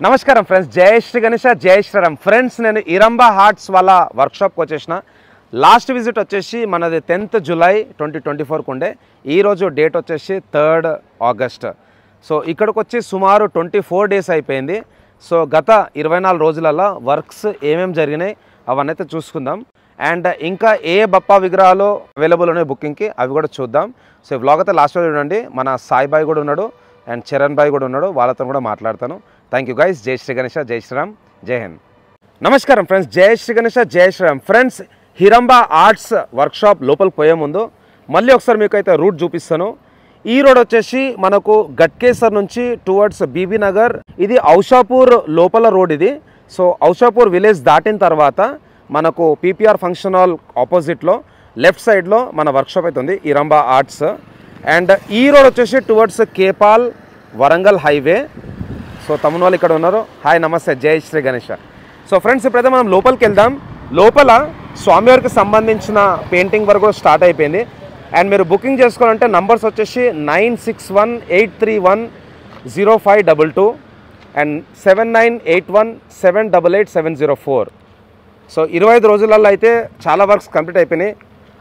నమస్కారం ఫ్రెండ్స్, జై శ్రీ గణేష, జై శ్రీరామ్. ఫ్రెండ్స్, నేను ఇరంబా హార్ట్స్ వాళ్ళ వర్క్షాప్కి వచ్చేసిన. లాస్ట్ విజిట్ వచ్చేసి మనది 10th జూలై 2024కు ఉండే. ఈరోజు డేట్ వచ్చేసి 3rd ఆగస్ట్. సో ఇక్కడికి వచ్చి సుమారు 24 డేస్ అయిపోయింది. సో గత 24 రోజులలో వర్క్స్ ఏమేమి జరిగినాయి అవన్నీ అయితే చూసుకుందాం. అండ్ ఇంకా ఏ బప్పా విగ్రహాలు అవైలబుల్ ఉన్నాయి బుకింగ్కి అవి కూడా చూద్దాం. సో ఈ వ్లాగ్ అయితే లాస్ట్లో చూడండి. మన సాయి బాయ్ కూడా ఉన్నాడు అండ్ చరణ్ బాయ్ కూడా ఉన్నాడు, వాళ్ళతో కూడా మాట్లాడతాను. Thank you guys. జై శ్రీ గణేష, జై శ్రీరామ్, జై హింద్. నమస్కారం ఫ్రెండ్స్, జై శ్రీ గణేష, జై శ్రీరామ్. ఫ్రెండ్స్, హిరంబా ఆర్ట్స్ వర్క్షాప్ లోపలికి పోయే ముందు మళ్ళీ ఒకసారి మీకు అయితే రూట్ చూపిస్తాను. ఈ రోడ్ వచ్చేసి మనకు గట్కేసర్ నుంచి టువర్డ్స్ బీబీ నగర్, ఇది ఔషాపూర్ లోపల రోడ్ ఇది. సో ఔషాపూర్ విలేజ్ దాటిన తర్వాత మనకు పీపీఆర్ ఫంక్షన్ హాల్ ఆపోజిట్లో లెఫ్ట్ సైడ్లో మన వర్క్షాప్ అయితే ఉంది, హిరంబా ఆర్ట్స్. అండ్ ఈ రోడ్ వచ్చేసి టువర్డ్స్ కేపాల్ వరంగల్ హైవే. సో తమ్ముని వాళ్ళు ఇక్కడ ఉన్నారు. హాయ్, నమస్తే, జై శ్రీ గణేష. సో ఫ్రెండ్స్, ఇప్పుడైతే మనం లోపలికి వెళ్దాం. లోపల స్వామివారికి సంబంధించిన పెయింటింగ్ వర్క్ కూడా స్టార్ట్ అయిపోయింది. అండ్ మీరు బుకింగ్ చేసుకోవాలంటే నంబర్స్ వచ్చేసి 9618305822 అండ్ 7981788704. సో 25 రోజులలో అయితే చాలా వర్క్స్ కంప్లీట్ అయిపోయినాయి.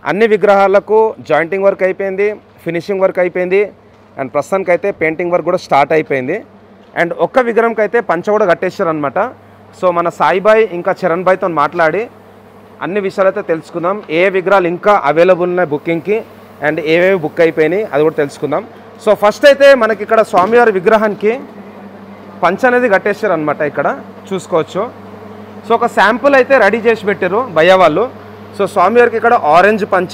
అన్ని విగ్రహాలకు జాయింటింగ్ వర్క్ అయిపోయింది, ఫినిషింగ్ వర్క్ అయిపోయింది, అండ్ ప్రస్తుతానికి అయితే పెయింటింగ్ వర్క్ కూడా స్టార్ట్ అయిపోయింది. అండ్ ఒక్క విగ్రహంకి అయితే పంచ కూడా కట్టేశారు అనమాట. సో మన సాయిబాయ్ ఇంకా చరణ్ బాయ్తో మాట్లాడి అన్ని విషయాలు అయితే తెలుసుకుందాం. ఏ విగ్రహాలు ఇంకా అవైలబుల్ ఉన్నాయి బుకింగ్కి అండ్ ఏవేవి బుక్ అయిపోయినాయి అది కూడా తెలుసుకుందాం. సో ఫస్ట్ అయితే మనకి ఇక్కడ స్వామివారి విగ్రహానికి పంచ అనేది కట్టేశారు అనమాట, ఇక్కడ చూసుకోవచ్చు. సో ఒక శాంపుల్ అయితే రెడీ చేసి పెట్టారు భయ్య వాళ్ళు. సో స్వామివారికి ఇక్కడ ఆరెంజ్ పంచ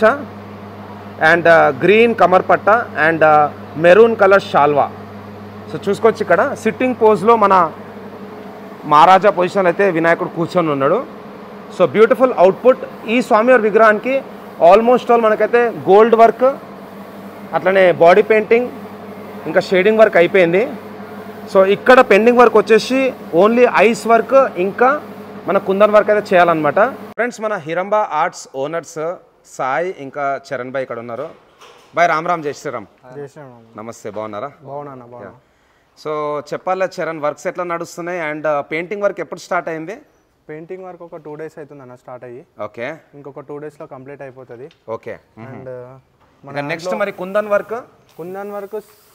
అండ్ గ్రీన్ కమర్పట్ట అండ్ మెరూన్ కలర్ షాల్వా. సో చూసుకోవచ్చు, ఇక్కడ సిట్టింగ్ పోజ్లో మన మహారాజా పొజిషన్ అయితే వినాయకుడు కూర్చొని ఉన్నాడు. So beautiful output. ఈ స్వామివారి విగ్రహానికి ఆల్మోస్ట్ ఆల్ మనకైతే గోల్డ్ వర్క్, అట్లనే బాడీ పెయింటింగ్, ఇంకా షేడింగ్ వర్క్ అయిపోయింది. సో ఇక్కడ పెండింగ్ వర్క్ వచ్చేసి ఓన్లీ ఐస్ వర్క్ ఇంకా మన కుందన్ వర్క్ అయితే చేయాలన్నమాట. ఫ్రెండ్స్, మన హిరంబా ఆర్ట్స్ ఓనర్స్ సాయి ఇంకా చరణ్ బాయ్ ఇక్కడ ఉన్నారు. బాయ్, రామ్ రామ్, జై శ్రీరామ్. నమస్తే, బాగున్నారా? బాగున్నా. సో చెప్పాలా చరణ్, వర్క్స్ ఎట్లా నడుస్తున్నాయి అండ్ పెయింటింగ్ వర్క్ ఎప్పుడు స్టార్ట్ అయింది? పెయింటింగ్ వర్క్ ఒక 2 days అవుతుంది అన్న స్టార్ట్ అయ్యి. ఓకే, ఇంకొక 2 days లో కంప్లీట్ అయిపోతుంది. ఓకే. అండ్ మన నెక్స్ట్ మరి kundan work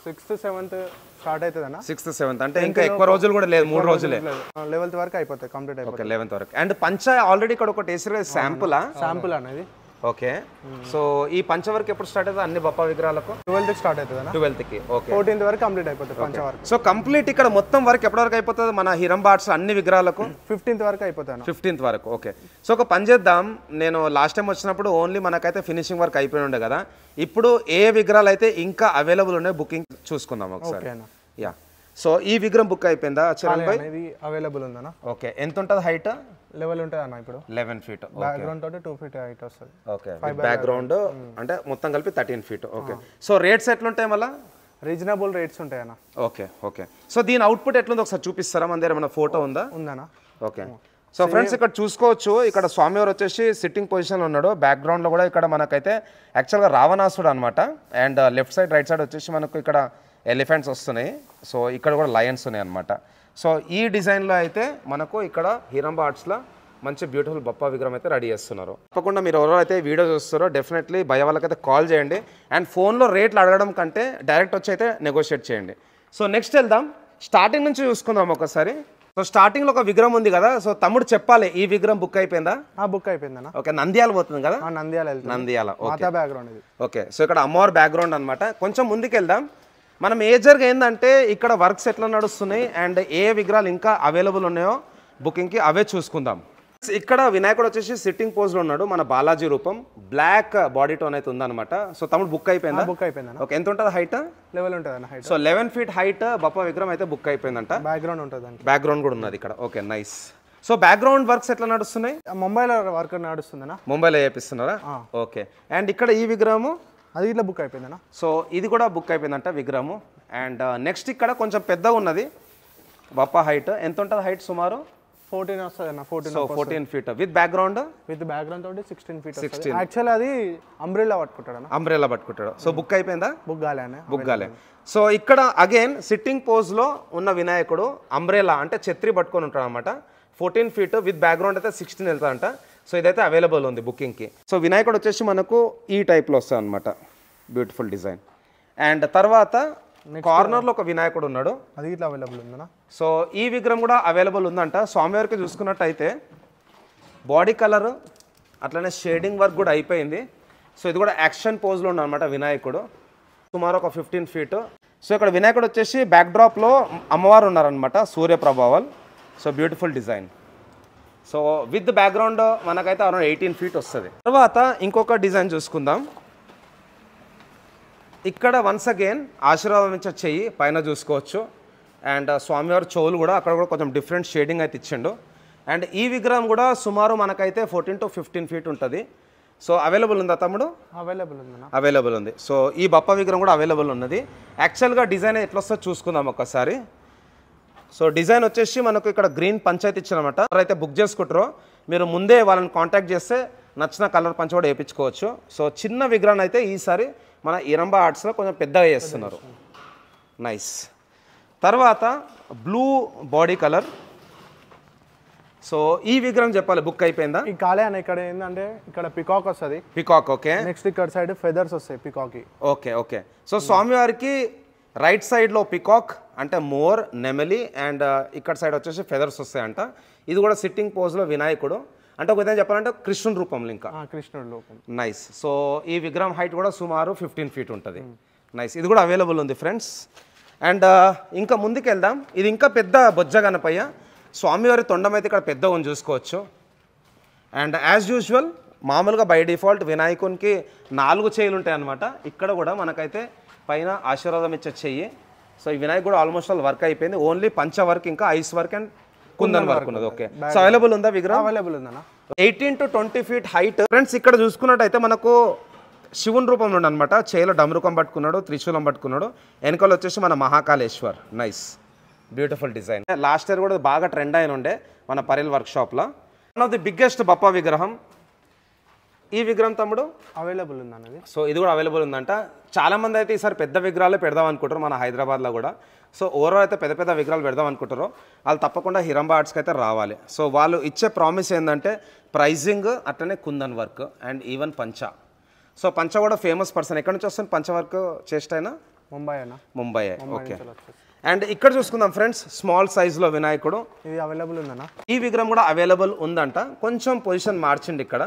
6th 7th start అవుతుంది అన్న. 6th 7th అంటే ఇంకా ఎక్కువ రోజులు కూడా లేదు, 3 రోజులే. 11th వరకు అయిపోతుంది, కంప్లీట్ అయిపోతుంది. 11th వరకు. అండ్ పంచ ఆల్రెడీ ఇక్కడ ఒకటి వేసారు, శాంపుల్ అనేది. ఓకే. సో ఈ పంచ వర్క్ ఎప్పుడు స్టార్ట్ అవుతుంది అన్ని బప్పా విగ్రహాలకు? 12th స్టార్ట్ అవుతుంది అన్న. 12th. ఓకే. 14th వరకు కంప్లీట్ అయిపోతుంది పంచ వర్క్. సో కంప్లీట్ ఇక్కడ మొత్తం వర్క్ ఎప్పటి వరకు అయిపోతుంది మన హిరంబా ఆర్ట్స్ అన్ని విగ్రహాలకు? 15th వరకు అయిపోతుంది. 15th వరకు. ఓకే. సో ఒక పని చేద్దాం, నేను లాస్ట్ టైం వచ్చినప్పుడు ఓన్లీ మనకైతే ఫినిషింగ్ వర్క్ అయిపోయి ఉండే కదా, ఇప్పుడు ఏ విగ్రహాలు అయితే ఇంకా అవైలబుల్ ఉన్నాయి బుకింగ్ చూసుకుందాం ఒకసారి. యా. సో ఈ విగ్రహం బుక్ అయిపోయిందా చరణ్ భాయ్? ఇది అవైలబుల్ ఉందన్న. ఓకే. ఎంత ఉంటుంది హైట్? లెవెల్ ఉంటుంది అన్న. ఇప్పుడు 11 feet. బ్యాక్గ్రౌండ్ తోటి 2 feet హైట్ వస్తుంది. ఓకే. బ్యాక్గ్రౌండ్ అంటే మొత్తం కలిపి 13 feet. ఓకే. సో రేట్స్ ఎట్లుంటాయి మళ్ళీ? రీజనబుల్ రేట్స్ ఉంటాయి అన్న. ఓకే. ఓకే. సో దీని అవుట్పుట్ ఎట్లుందో ఒకసారి చూపిస్తారా? మన దగ్గర ఏమైనా ఫోటో ఉందా? ఉందన్న. ఓకే. సో ఫ్రెండ్స్, ఇక్కడ చూసుకోవచ్చు, ఇక్కడ స్వామివారు వచ్చేసి సిట్టింగ్ పొజిషన్లో ఉన్నాడు. బ్యాక్గ్రౌండ్లో కూడా ఇక్కడ మనకైతే యాక్చువల్గా రావణాసుడు అనమాట. And left side right side వచ్చేసి మనకు ఇక్కడ ఎలిఫెంట్స్ వస్తున్నాయి. సో ఇక్కడ కూడా లయన్స్ ఉన్నాయి అనమాట. సో ఈ డిజైన్లో అయితే మనకు ఇక్కడ హిరంబా ఆర్ట్స్లో మంచి బ్యూటిఫుల్ బప్పా విగ్రహం అయితే రెడీ చేస్తున్నారు. తప్పకుండా మీరు ఎవరైతే వీడియో చూస్తారో డెఫినెట్లీ భయ వాళ్ళకైతే కాల్ చేయండి. అండ్ ఫోన్లో రేట్లు అడగడం కంటే డైరెక్ట్ వచ్చి అయితే నెగోషియేట్ చేయండి. సో నెక్స్ట్ వెళ్దాం, స్టార్టింగ్ నుంచి చూసుకుందాం ఒకసారి. సో స్టార్టింగ్లో ఒక విగ్రహం ఉంది కదా, సో తమ్ముడు చెప్పాలి ఈ విగ్రహం బుక్ అయిపోయిందా? బుక్ అయిపోయిందన్న. ఓకే. నంద్యాల పోతుంది కదా? నంద్యాల. ఓకే. బ్యాక్గ్రౌండ్ ఇది. ఓకే. సో ఇక్కడ అమ్మవారి బ్యాక్గ్రౌండ్ అనమాట. కొంచెం ముందుకు వెళ్దాం. మనం మేజర్గా ఏంటంటే ఇక్కడ వర్క్స్ ఎట్లా నడుస్తున్నాయి అండ్ ఏ విగ్రహాలు ఇంకా అవైలబుల్ ఉన్నాయో బుకింగ్కి అవే చూసుకుందాం. ఇక్కడ వినాయకుడు వచ్చేసి సిట్టింగ్ పోజ్లో ఉన్నాడు, మన బాలాజీ రూపం. బ్లాక్ బాడీ టోన్ అయితే ఉందన్నమాట. సో తమ్ముడు బుక్ అయిపోయిందా? బుక్ అయిపోయింది. ఓకే. ఎంత ఉంటుంది హైట్? లెవెల్ ఉంటుంది height. So 11 feet height Bappa విగ్రహం అయితే బుక్ అయిపోయిందంట. బ్యాక్గ్రౌండ్ ఉంటుంది, బ్యాక్గ్రౌండ్ కూడా ఉన్నది ఇక్కడ. Okay, nice. So background works ఎట్లా నడుస్తున్నాయి? ముంబైలో వర్క్ నడుస్తుందన్నా. ముంబైలో చేపిస్తున్నారా? ఓకే. అండ్ ఇక్కడ ఈ విగ్రహము అది ఇట్లా బుక్ అయిపోయిందన్నా. సో ఇది కూడా బుక్ అయిపోయిందంట విగ్రహము. అండ్ నెక్స్ట్ ఇక్కడ కొంచెం పెద్దగా ఉన్నది బప్పా హైట్. ఎంత ఉంటుంది హైట్ సుమారు? 14 వస్తుంది అన్న 14 so 14 feet with background with background తోటి 16 ఫీట్ వస్తుంది యాక్చువల్లీ అది అంబ్రెల్లా పట్టుకుంటాడు అన్న అంబ్రెల్లా పట్టుకుంటాడు సో బుక్ అయిపోయిందా బుక్ కాలే అన్న బుక్ కాలే సో ఇక్కడ అగైన్ సిట్టింగ్ పోజ్లో ఉన్న వినాయకుడు అంబ్రెల్లా అంటే ఛత్రి పట్టుకొని ఉంటాడు అనమాట 14 ఫీట్ విత్ బ్యాక్గ్రౌండ్ అయితే 16 వెళ్తాడంట సో ఇదైతే అవైలబుల్ ఉంది బుకింగ్కి సో వినాయకుడు వచ్చేసి మనకు ఈ టైప్లో వస్తుంది అనమాట బ్యూటిఫుల్ డిజైన్ అండ్ తర్వాత కార్నర్లో ఒక వినాయకుడు ఉన్నాడు అది ఇట్లా అవైలబుల్ ఉందన్నా సో ఈ విగ్రహం కూడా అవైలబుల్ ఉందంట స్వామివారికి చూసుకున్నట్టయితే బాడీ కలర్ అట్లనే షేడింగ్ వర్క్ కూడా అయిపోయింది సో ఇది కూడా యాక్షన్ పోజ్లో ఉందన్నమాట వినాయకుడు సుమారు ఒక 15 ఫీట్ సో ఇక్కడ వినాయకుడు వచ్చేసి బ్యాక్డ్రాప్లో అమ్మవారు ఉన్నారనమాట సూర్య ప్రభావాలు so beautiful design so with background మనకైతే అరౌండ్ 18 ఫీట్ వస్తుంది తర్వాత ఇంకొక డిజైన్ చూసుకుందాం ఇక్కడ వన్స్ అగైన్ ఆశీర్వాదం ఇచ్చే చెయ్యి పైన చూసుకోవచ్చు అండ్ స్వామివారి చెవులు కూడా అక్కడ కూడా కొంచెం డిఫరెంట్ షేడింగ్ అయితే ఇచ్చిండు అండ్ ఈ విగ్రహం కూడా సుమారు మనకైతే 14 to 15 ఫీట్ ఉంటుంది సో అవైలబుల్ ఉందా తమ్ముడు అవైలబుల్ ఉందన్నా అవైలబుల్ ఉంది సో ఈ బప్ప విగ్రహం కూడా అవైలబుల్ ఉన్నది యాక్చువల్గా డిజైన్ ఎట్లా వస్తుందో చూసుకుందాం ఒకసారి సో డిజైన్ వచ్చేసి మనకు ఇక్కడ గ్రీన్ పంచాయతీ ఇచ్చారనమాట ఎవరైతే బుక్ చేసుకుంటారో మీరు ముందే వాళ్ళని కాంటాక్ట్ చేస్తే నచ్చిన కలర్ పంచ కూడా వేయించుకోవచ్చు సో చిన్న విగ్రహం అయితే ఈసారి మన ఇరంబా ఆర్ట్స్లో కొంచెం పెద్దగా చేస్తున్నారు నైస్ తర్వాత బ్లూ బాడీ కలర్ సో ఈ విగ్రహం చెప్పాలి బుక్ అయిపోయిందా ఈ కాలే అన్న ఇక్కడ ఏంటంటే ఇక్కడ పికాక్ వస్తుంది పికాక్ ఓకే నెక్స్ట్ ఇక్కడ సైడ్ ఫెదర్స్ వస్తాయి పికాక్కి ఓకే ఓకే సో స్వామివారికి రైట్ సైడ్లో పికాక్ అంటే మోర్ నెమలి అండ్ ఇక్కడ సైడ్ వచ్చేసి ఫెదర్స్ వస్తాయంట ఇది కూడా సిట్టింగ్ పోజ్లో వినాయకుడు అంటే ఒక విధంగా చెప్పాలంటే కృష్ణుడి రూపంలో ఇంకా కృష్ణుడి రూపం నైస్ సో ఈ విగ్రహం హైట్ కూడా సుమారు 15 ఫీట్ ఉంటుంది నైస్ ఇది కూడా అవైలబుల్ ఉంది ఫ్రెండ్స్ అండ్ ఇంకా ముందుకు వెళ్దాం ఇది ఇంకా పెద్ద బొజ్జ గణపయ్య స్వామివారి తొండం అయితే ఇక్కడ పెద్ద ఉంది చూసుకోవచ్చు అండ్ యాజ్ యూజువల్ మామూలుగా బై డిఫాల్ట్ వినాయకునికి 4 చేతులు ఉంటాయి అన్నమాట ఇక్కడ కూడా మనకైతే పైన ఆశీర్వాదం ఇచ్చే చెయ్యి సో ఈ వినాయకుడు కూడా ఆల్మోస్ట్ ఆల్ వర్క్ అయిపోయింది ఓన్లీ పంచ వర్క్ ఇంకా ice work and kundan work ఉన్నది ఓకే సో అవైలబుల్ ఉందా విగ్రహం అవైలబుల్ ఉందన్న 18 to 20 ఫీట్ హైట్ ఫ్రెండ్స్ ఇక్కడ చూసుకున్నట్టయితే మనకు శివుని రూపంలో అనమాట చేలో డమరుకం పట్టుకున్నాడు త్రిశూలం పట్టుకున్నాడు వెనకాల వచ్చేసి మన Mahakaleshwar nice beautiful design last year కూడా బాగా ట్రెండ్ అయిన ఉండే మన పరిల్ వర్క్షాప్లో one of the biggest Bappa విగ్రహం ఈ విగ్రహం తమ్ముడు అవైలబుల్ ఉందన్నది సో ఇది కూడా అవైలబుల్ ఉందంట చాలామంది అయితే ఈసారి పెద్ద విగ్రహాలే పెడదాం అనుకుంటారు మన హైదరాబాద్లో కూడా సో ఓవరాల్ అయితే పెద్ద పెద్ద విగ్రహాలు పెడదాం అనుకుంటారో వాళ్ళు తప్పకుండా హిరంబా ఆర్ట్స్కి అయితే రావాలి సో వాళ్ళు ఇచ్చే ప్రామిస్ ఏంటంటే ప్రైజింగ్ అట్లనే కుందన్ వర్క్ అండ్ ఈవెన్ పంచ సో పంచ కూడా ఫేమస్ పర్సన్ ఎక్కడి నుంచి వస్తుంది పంచ వర్క్ చేస్ట్ అయినా ముంబై అన్న ముంబై ఓకే అండ్ ఇక్కడ చూసుకుందాం ఫ్రెండ్స్ స్మాల్ సైజులో వినాయకుడు ఇది అవైలబుల్ ఉందన్న ఈ విగ్రహం కూడా అవైలబుల్ ఉందంట కొంచెం పొజిషన్ మార్చిండి ఇక్కడ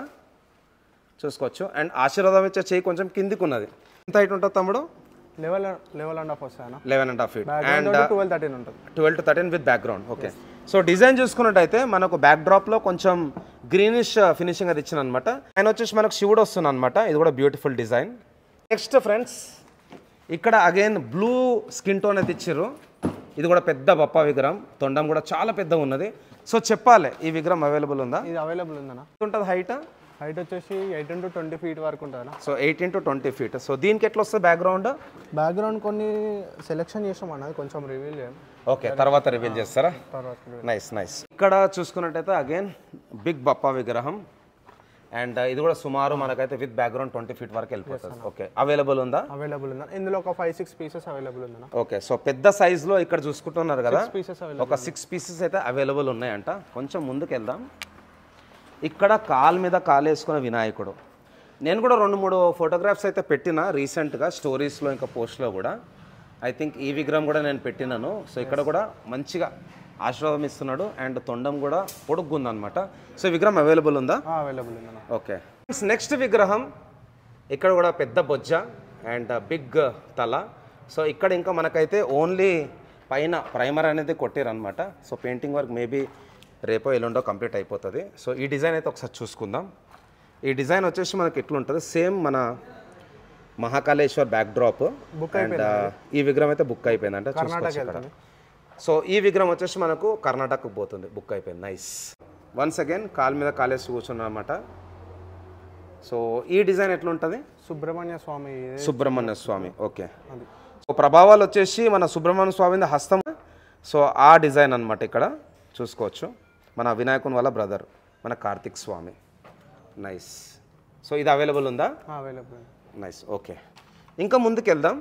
చూసుకోవచ్చు అండ్ ఆశీర్వాదం ఇచ్చే చేయి కొంచెం కిందికి ఉన్నది ఎంత హైట్ ఉంటుంది తమ్ముడు లెవెల్ అండ్ హాఫ్ వస్తాయన్న 11.5 ఫీట్ అండ్ 12-13 ఉంటుంది 12 to 13 with background okay so design చూసుకున్నట్టయితే మనకు బ్యాక్ డ్రాప్లో కొంచెం గ్రీనిష్ ఫినిషింగ్ అది ఇచ్చిన అనమాట ఆయన వచ్చేసి మనకు శివుడు వస్తుంది అనమాట ఇది కూడా బ్యూటిఫుల్ డిజైన్ నెక్స్ట్ ఫ్రెండ్స్ ఇక్కడ అగైన్ బ్లూ స్కిన్ టోన్ అయితే ఇచ్చారు ఇది కూడా పెద్ద బప్పా విగ్రహం తొండం కూడా చాలా పెద్దగా ఉన్నది సో చెప్పాలి ఈ విగ్రహం అవైలబుల్ ఉందా ఇది అవైలబుల్ ఉందన్న ఉంటుంది హైట్ వచ్చేసి 18 to 20 ఫీట్ వరకు ఉంటుంది సో 18 to 20 ఫీట్ సో దీనికి ఎట్లా వస్తుంది బ్యాక్గ్రౌండ్ కొన్ని సెలెక్షన్ చేసాం అన్నది కొంచెం రివీల్ చేయండి ఓకే తర్వాత రివీల్ చేస్తారా తర్వాత నైస్ నైస్ ఇక్కడ చూసుకున్నట్టయితే అగైన్ బిగ్ బప్పా విగ్రహం అండ్ ఇది కూడా సుమారు మనకైతే విత్ బ్యాక్గ్రౌండ్ 20 ఫీట్ వరకు వెళ్ళిపోతుంది ఓకే అవైలబుల్ ఉందా అవైలబుల్ ఉందా ఇందులో ఒక 5-6 పీసెస్ అవైలబుల్ ఉందా ఓకే సో పెద్ద సైజులో ఇక్కడ చూసుకుంటున్నారు కదా పీసెస్ ఒక 6 పీసెస్ అయితే అవైలబుల్ ఉన్నాయంట కొంచెం ముందుకు వెళ్దాం ఇక్కడ కాలు మీద కాలేసుకున్న వినాయకుడు నేను కూడా 2-3 ఫోటోగ్రాఫ్స్ అయితే పెట్టిన రీసెంట్గా స్టోరీస్లో ఇంకా పోస్ట్లో కూడా ఐ థింక్ ఈ విగ్రహం కూడా నేను పెట్టినాను సో ఇక్కడ కూడా మంచిగా ఆశీర్వాదం ఇస్తున్నాడు అండ్ తొండం కూడా పొడుగ్గుందనమాట సో విగ్రహం అవైలబుల్ ఉందా అవైలబుల్ ఉందా ఓకే నెక్స్ట్ విగ్రహం ఇక్కడ కూడా పెద్ద బొజ్జ అండ్ బిగ్ తల సో ఇక్కడ ఇంకా మనకైతే ఓన్లీ పైన ప్రైమర్ అనేది కొట్టారనమాట సో పెయింటింగ్ వర్క్ మేబీ రేపో ఎల్లుండో కంప్లీట్ అయిపోతుంది సో ఈ డిజైన్ అయితే ఒకసారి చూసుకుందాం ఈ డిజైన్ వచ్చేసి మనకి ఎట్లుంటుంది సేమ్ మన మహాకాళేశ్వర్ బ్యాక్ డ్రాప్ అండ్ ఈ విగ్రహం అయితే బుక్ అయిపోయిందంట చూసుకోవచ్చు ఇక్కడ సో ఈ విగ్రహం వచ్చేసి మనకు కర్ణాటకకు పోతుంది బుక్ అయిపోయింది నైస్ వన్స్ అగైన్ కాలు మీద కాలేసి కూర్చున్నాం అనమాట సో ఈ డిజైన్ ఎట్లుంటుంది సుబ్రహ్మణ్య స్వామి ఓకే సో ప్రభావాలు వచ్చేసి మన సుబ్రహ్మణ్య స్వామి హస్తం సో ఆ డిజైన్ అనమాట ఇక్కడ చూసుకోవచ్చు మన వినాయకుని వాళ్ళ బ్రదర్ మన కార్తిక్ స్వామి. నైస్. సో ఇది అవైలబుల్ ఉందా? అవైలబుల్. నైస్. ఓకే, ఇంకా ముందుకు వెళ్దాం.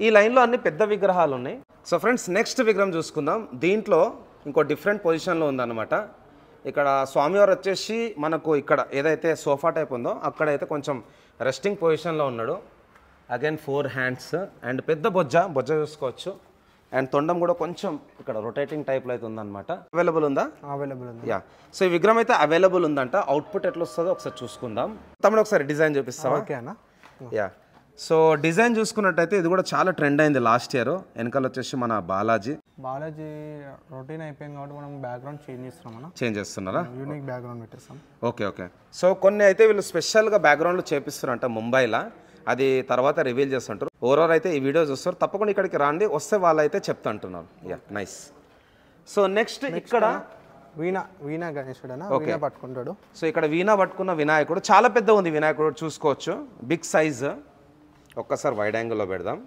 ఈ లైన్లో అన్ని పెద్ద విగ్రహాలు ఉన్నాయి. సో ఫ్రెండ్స్, నెక్స్ట్ విగ్రహం చూసుకుందాం. దీంట్లో ఇంకో డిఫరెంట్ పొజిషన్లో ఉందన్నమాట. ఇక్కడ స్వామివారు వచ్చేసి మనకు ఇక్కడ ఏదైతే సోఫా టైప్ ఉందో అక్కడైతే కొంచెం రెస్టింగ్ పొజిషన్లో ఉన్నాడు. అగైన్ 4 హ్యాండ్స్ అండ్ పెద్ద బొజ్జ చూసుకోవచ్చు. అండ్ తొండం కూడా కొంచెం ఇక్కడ రొటేటింగ్ టైప్లో అయితే ఉందన్నమాట. అవైలబుల్ ఉందా? అవైలబుల్ ఉంది. యా. సో ఈ విగ్రహం అయితే అవైలబుల్ ఉందంట. అవుట్పుట్ ఎట్లా వస్తుందో ఒకసారి చూసుకుందాం. తమ్ముడు ఒకసారి డిజైన్ చూపిస్తావా? ఓకే అన్న. యా. సో డిజైన్ చూసుకున్నట్టయితే ఇది కూడా చాలా ట్రెండ్ అయింది లాస్ట్ ఇయర్. వెనకాల వచ్చేసి మన బాలాజీ రొటీన్ అయిపోయింది కాబట్టి మనం బ్యాక్గ్రౌండ్ చేంజ్ చేస్తున్నారా? యూనిక్ బ్యాక్గ్రౌండ్ పెట్టేస్తాం. Okay okay. సో కొన్ని అయితే వీళ్ళు స్పెషల్గా బ్యాక్గ్రౌండ్లో చేపిస్తారంట ముంబైలో. అది తర్వాత రివీల్ చేస్తుంటారు. ఓవరాల్ అయితే ఈ వీడియో చూస్తారు, తప్పకుండా ఇక్కడికి రండి. వస్తే వాళ్ళు అయితే చెప్తా అంటున్నారు. Yeah, nice. సో నెక్స్ట్ ఇక్కడ వీణా గణేశుడు అన్న వీణా పట్టుకుంటాడు. సో ఇక్కడ వీణా పట్టుకున్న వినాయకుడు చాలా పెద్ద ఉంది. వినాయకుడు చూసుకోవచ్చు, బిగ్ సైజ్. ఒక్కసారి వైడ్ యాంగిల్లో పెడదాం.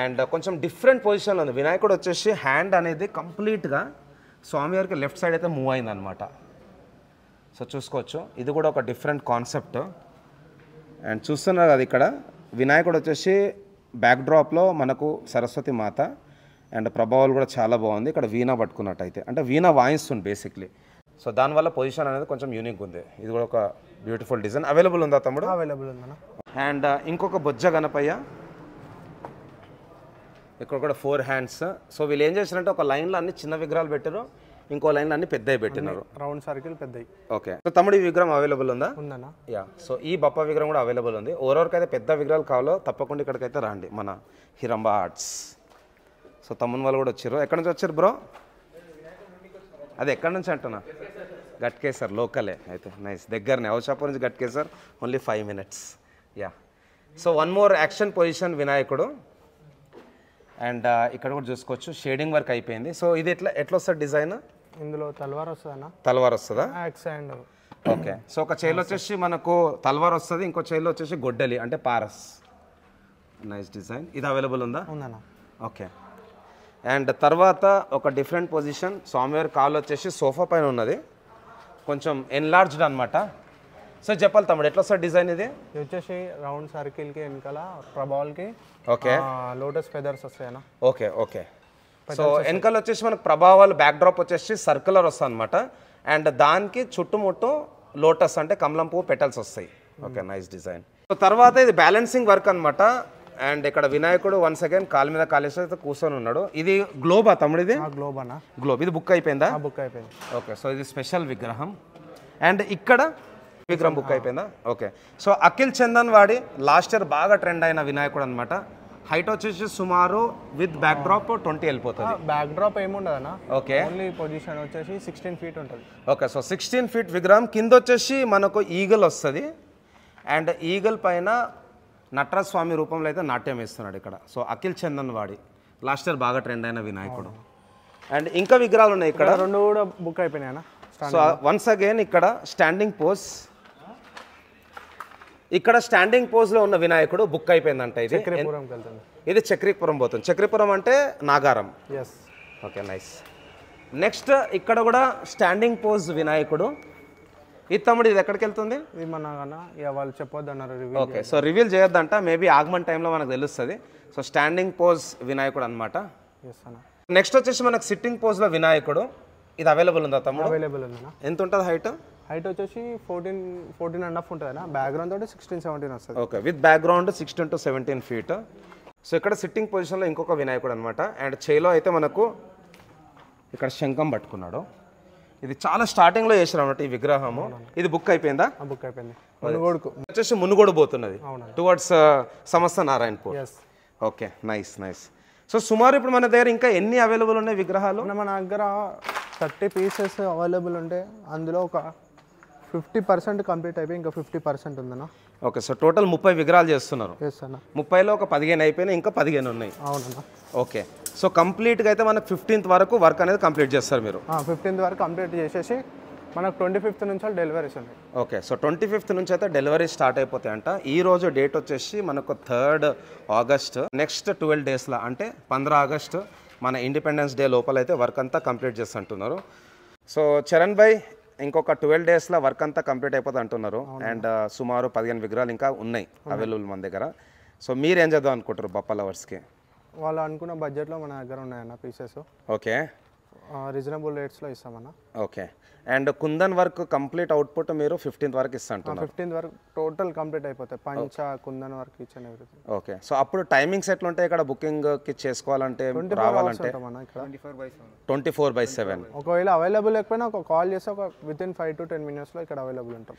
అండ్ కొంచెం డిఫరెంట్ పొజిషన్లో ఉంది. వినాయకుడు వచ్చేసి హ్యాండ్ అనేది కంప్లీట్గా స్వామివారికి లెఫ్ట్ సైడ్ అయితే మూవ్ అయిందనమాట. సో చూసుకోవచ్చు, ఇది కూడా ఒక డిఫరెంట్ కాన్సెప్ట్. అండ్ చూస్తున్నారు కదా, ఇక్కడ వినాయకుడు వచ్చేసి బ్యాక్ డ్రాప్లో మనకు సరస్వతి మాత అండ్ ప్రభావాలు కూడా చాలా బాగుంది. ఇక్కడ వీణా పట్టుకున్నట్టయితే అంటే వీణా వాయిస్తుంది బేసిక్లీ. సో దానివల్ల పొజిషన్ అనేది కొంచెం యూనిక్ ఉంది. ఇది కూడా ఒక బ్యూటిఫుల్ డిజైన్. అవైలబుల్ ఉందా తమ్ముడు? అవైలబుల్ ఉందన్న. అండ్ ఇంకొక బొజ్జ గణపయ్య, ఇక్కడ కూడా 4 హ్యాండ్స్. సో వీళ్ళు ఏం చేశారంటే ఒక లైన్లో అన్ని చిన్న విగ్రహాలు పెట్టారు, ఇంకో లైన్లో అన్ని పెద్దవి పెట్టినారు. రౌండ్ సర్కిల్ పెద్దవి. ఓకే. సో తమ్ముడు ఈ విగ్రహం అవైలబుల్ ఉందా? ఉందన్న. యా. సో ఈ బప్ప విగ్రహం కూడా అవైలబుల్ ఉంది. ఎవరెవరికైతే పెద్ద విగ్రహాలు కావాలో తప్పకుండా ఇక్కడికైతే రండి, మన హిరంబా ఆర్ట్స్. సో తమ్ముని వాళ్ళు కూడా వచ్చారు. ఎక్కడి నుంచి వచ్చారు బ్రో? అది ఎక్కడి నుంచి అంటున్నా? గట్కేసర్ లోకలే అయితే. నైస్, దగ్గరనే. అవషాపూర్ నుంచి Ghatkesar only 5 minutes. Yeah. So 1 more action position వినాయకుడు. అండ్ ఇక్కడ కూడా చూసుకోవచ్చు, షేడింగ్ వర్క్ అయిపోయింది. సో ఇది ఎట్లా వస్తుంది డిజైన్? ఇందులో తల్వార్ వస్తుందన్న. తల్వార్ వస్తుందా? Axe and okay. సో ఒక చేయిలో వచ్చేసి మనకు తల్వార్ వస్తుంది, ఇంకో చేయిలో వచ్చేసి గొడ్డలి అంటే పారస్. Nice design. ఇది అవైలబుల్ ఉందా? ఉందన్న. ఓకే. అండ్ తర్వాత ఒక డిఫరెంట్ పొజిషన్, స్వామివారి కాలు వచ్చేసి సోఫా పైన ఉన్నది, కొంచెం ఎన్లార్జ్డ్ అనమాట. సో చెప్పాలి తమ్ముడు, ఎట్లా వస్తుంది డిజైన్ ఇది? ఇది వచ్చేసి రౌండ్ సర్కిల్కి వెనకాల ప్రభావాలకి ఓకే లోటస్ ఫెదర్స్ వస్తాయన్న. Okay okay. సో వెనకాల వచ్చేసి మనకు ప్రభావాలు బ్యాక్ డ్రాప్ వచ్చేసి సర్కులర్ వస్తుంది అనమాట. అండ్ దానికి చుట్టుముట్టు లోటస్ అంటే కమలం పువ్వు పెటల్స్ వస్తాయి. Okay, nice design. సో తర్వాత ఇది బ్యాలెన్సింగ్ వర్క్ అనమాట. అండ్ ఇక్కడ వినాయకుడు వన్స్ అగైన్ కాలు మీద కాలేసి అయితే కూర్చొని ఉన్నాడు. ఇది గ్లోబా తమ్ముడు? ఇది గ్లోబ్ అన్న. గ్లోబ్. ఇది బుక్ అయిపోయిందా? బుక్ అయిపోయింది. ఓకే. సో ఇది స్పెషల్ విగ్రహం. అండ్ ఇక్కడ విగ్రహం బుక్ అయిపోయిందా? ఓకే. సో అఖిల్ చందన్ వాడి లాస్ట్ ఇయర్ బాగా ట్రెండ్ అయిన వినాయకుడు అనమాట. హైట్ వచ్చేసి సుమారు విత్ బ్యాక్ డ్రాప్ 20 వెళ్ళిపోతుంది. బ్యాక్ డ్రాప్ ఏముండదు అన్న. ఓకే. ఓన్లీ పొజిషన్ వచ్చేసి 16 feet ఉంటుంది. ఓకే. సో 16 feet విగ్రహం. కింద వచ్చేసి మనకు ఈగల్ వస్తుంది. అండ్ ఈగల్ పైన నటరాజ స్వామి రూపంలో అయితే నాట్యం వేస్తున్నాడు ఇక్కడ. సో అఖిల్ చందన్ వాడి లాస్ట్ ఇయర్ బాగా ట్రెండ్ అయిన వినాయకుడు. అండ్ ఇంకా విగ్రహాలు ఉన్నాయి ఇక్కడ. 2 కూడా బుక్ అయిపోయినాయి అన్న. సో వన్స్ అగైన్ ఇక్కడ స్టాండింగ్ పోజ్. ఇక్కడ స్టాండింగ్ పోజ్లో ఉన్న వినాయకుడు బుక్ అయిపోయిందంట. ఇది చక్రీపురం పోతుంది. చక్రీపురం అంటే Nagaram. Yes. Okay, nice. Next ఇక్కడ కూడా స్టాండింగ్ పోజ్ వినాయకుడు. ఇది తమ్ముడు ఇది ఎక్కడికి వెళ్తుంది? ఇది మన వాళ్ళు చెప్పొద్దు అన్నారు. ఓకే. సో రివీల్ చేయొద్దంట, మేబీ ఆగమన్ టైంలో మనకు తెలుస్తుంది. సో స్టాండింగ్ పోజ్ వినాయకుడు అనమాట. నెక్స్ట్ వచ్చేసి మనకు సిట్టింగ్ పోజ్లో వినాయకుడు. ఇది అవైలబుల్ ఉందా తమ్ముడు? అవైలబుల్ ఉందా. ఎంత ఉంటుంది హైట్? హైట్ వచ్చేసి 14.5 ఉంటుంది అన్న. బ్యాక్గ్రౌండ్ తోటి 16-17 వస్తుంది. Okay. With background 16 to 17 feet. So ఇక్కడ సిట్టింగ్ పొజిషన్లో ఇంకొక వినాయకుడు అనమాట. అండ్ చేలో అయితే మనకు ఇక్కడ శంఖం పట్టుకున్నాడు. ఇది చాలా స్టార్టింగ్లో చేసారు అన్నమాట ఈ విగ్రహము. ఇది బుక్ అయిపోయిందా? బుక్ అయిపోయింది. మునుగోడుకు వచ్చేసి మునుగోడు పోతున్నది టువర్డ్స్ సమస్త Narayanpur. Okay, nice nice. So సుమారు ఇప్పుడు మన దగ్గర ఇంకా ఎన్ని అవైలబుల్ ఉన్నాయి విగ్రహాలు? మన దగ్గర 30 pieces అవైలబుల్ ఉంటే అందులో ఒక 50% కంప్లీట్ అయిపోయి ఇంకా 50% ఉందన్న. ఓకే. సో టోటల్ 30 విగ్రహాలు చేస్తున్నారు. 30లో ఒక 15 అయిపోయినాయి, ఇంకా 15 ఉన్నాయి. అవునన్నా. ఓకే. సో కంప్లీట్గా అయితే మనకు 15th వరకు వర్క్ అనేది కంప్లీట్ చేస్తారు మీరు? 15th వరకు కంప్లీట్ చేసేసి మనకు 25th నుంచి డెలివరీస్ ఉన్నాయి. ఓకే. సో 25th నుంచి అయితే డెలివరీ స్టార్ట్ అయిపోతాయి అంట. ఈ రోజు డేట్ వచ్చేసి మనకు 3rd August. నెక్స్ట్ 12 daysలో అంటే 15 August మన ఇండిపెండెన్స్ డే లోపలైతే వర్క్ అంతా కంప్లీట్ చేస్తుంటున్నారు. సో చరణ్ భాయ్ ఇంకొక 12 డేస్లో వర్క్ అంతా కంప్లీట్ అయిపోతుంది అంటున్నారు. అండ్ సుమారు 15 విగ్రహాలు ఇంకా ఉన్నాయి అవైలబుల్ మన దగ్గర. సో మీరు ఏం చేద్దాం అనుకుంటారు బప్పా లవర్స్కి? వాళ్ళు అనుకున్న బడ్జెట్లో మన దగ్గర ఉన్నాయన్న పీసెస్. ఓకే, రీజనబుల్ రేట్స్లో ఇస్తామన్న. Okay. And kundan work complete output మీరు 15th వరకు ఇస్తాంటున్నారు. 15th వరకు టోటల్ కంప్లీట్ అయిపోతాయి, పంచ కుందన్ వర్క్ ఇచ్చిన ఎవ్రీథింగ్. ఓకే. సో అప్పుడు టైమింగ్స్ ఎట్లా ఉంటాయి ఇక్కడ బుకింగ్కి చేసుకోవాలంటే రావాలంటే? 24/7. ఒకవేళ అవైలబుల్ లేకపోయినా ఒక కాల్ చేస్తే ఒక వితిన్ 5 to 10 minutesలో ఇక్కడ అవైలబుల్ ఉంటాం.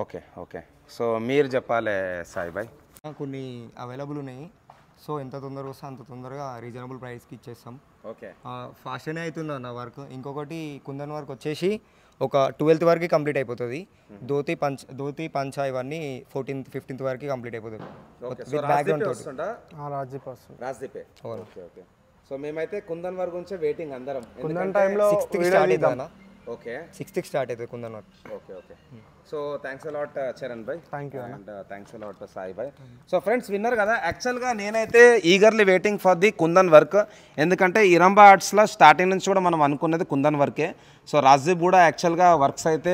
Okay, okay. సో మీరు చెప్పాలి సాయి భాయ్. కొన్ని అవైలబుల్ ఉన్నాయి. సో ఎంత తొందరగా వస్తే అంత తొందరగా రీజనబుల్ ప్రైస్కి ఇచ్చేస్తాం. ఓకే, ఫాస్ట్గానే అవుతుంది అన్న వర్క్. ఇంకొకటి కుందన్ వర్క్ వచ్చేసి ఒక 12th వరకు కంప్లీట్ అయిపోతుంది. ధోతి పంచ ఇవన్నీ 14th 15th వరకు కంప్లీట్ అయిపోతుంది. బ్యాక్గ్రౌండ్ రాజ్దీప్ వస్తుంది. రాజ్దీపే. Okay, okay. సో మేమైతే కుందన్ వర్క్ గురించి వెయిటింగ్ అందరం. కుందన్ టైంలో 6th స్టార్ట్ అవుతుంది. ఓకే, 6th స్టార్ట్ అవుతుంది kundan work. Okay, okay. So thanks a lot Charan Bhai. Thank you and thanks a lot Sai Bhai. So friends విన్నారు కదా, యాక్చువల్గా నేనైతే eagerly waiting for the kundan work. ఎందుకంటే ఇరంబా ఆర్ట్స్లో స్టార్టింగ్ నుంచి కూడా మనం అనుకున్నది కుందన్ వర్కే. సో రాజ్దీప్ కూడా యాక్చువల్గా వర్క్స్ అయితే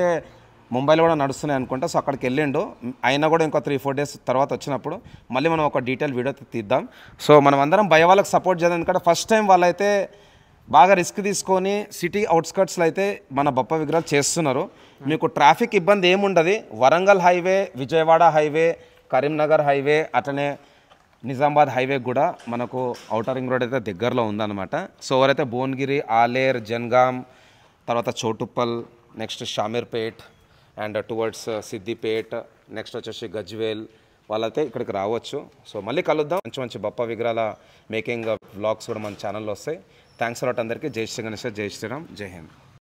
ముంబైలో కూడా నడుస్తున్నాయి అనుకుంటా. సో అక్కడికి వెళ్ళిండు. అయినా కూడా ఇంకో 3-4 days తర్వాత వచ్చినప్పుడు మళ్ళీ మనం ఒక డీటెయిల్ వీడియో తీద్దాం. సో మనం అందరం భయ వాళ్ళకి సపోర్ట్ చేద్దాం. ఎందుకంటే ఫస్ట్ టైం వాళ్ళైతే బాగా రిస్క్ తీసుకొని సిటీ అవుట్స్కట్స్లో అయితే మన బప్ప విగ్రహాలు చేస్తున్నారు. మీకు ట్రాఫిక్ ఇబ్బంది ఏముండదు. Warangal highway, Vijayawada highway, Karimnagar highway, అట్లనే నిజామాబాద్ హైవే కూడా మనకు ఔటర్ రింగ్ రోడ్ అయితే దగ్గరలో ఉందన్నమాట. సో ఎవరైతే భువనగిరి, ఆలేర్, జన్గాం, తర్వాత Choutuppal, next Shamirpet and towards Siddipet, next వచ్చేసి గజ్వేల్ వాళ్ళైతే ఇక్కడికి రావచ్చు. సో మళ్ళీ కలుద్దాం. మంచి మంచి బప్ప విగ్రహాల మేకింగ్ వ్లాగ్స్ కూడా మన ఛానల్లో వస్తాయి. థ్యాంక్స్ అలాట్ అందరికీ. జై శ్రీ గణేష్, జై శ్రీరామ్, జై హింద్.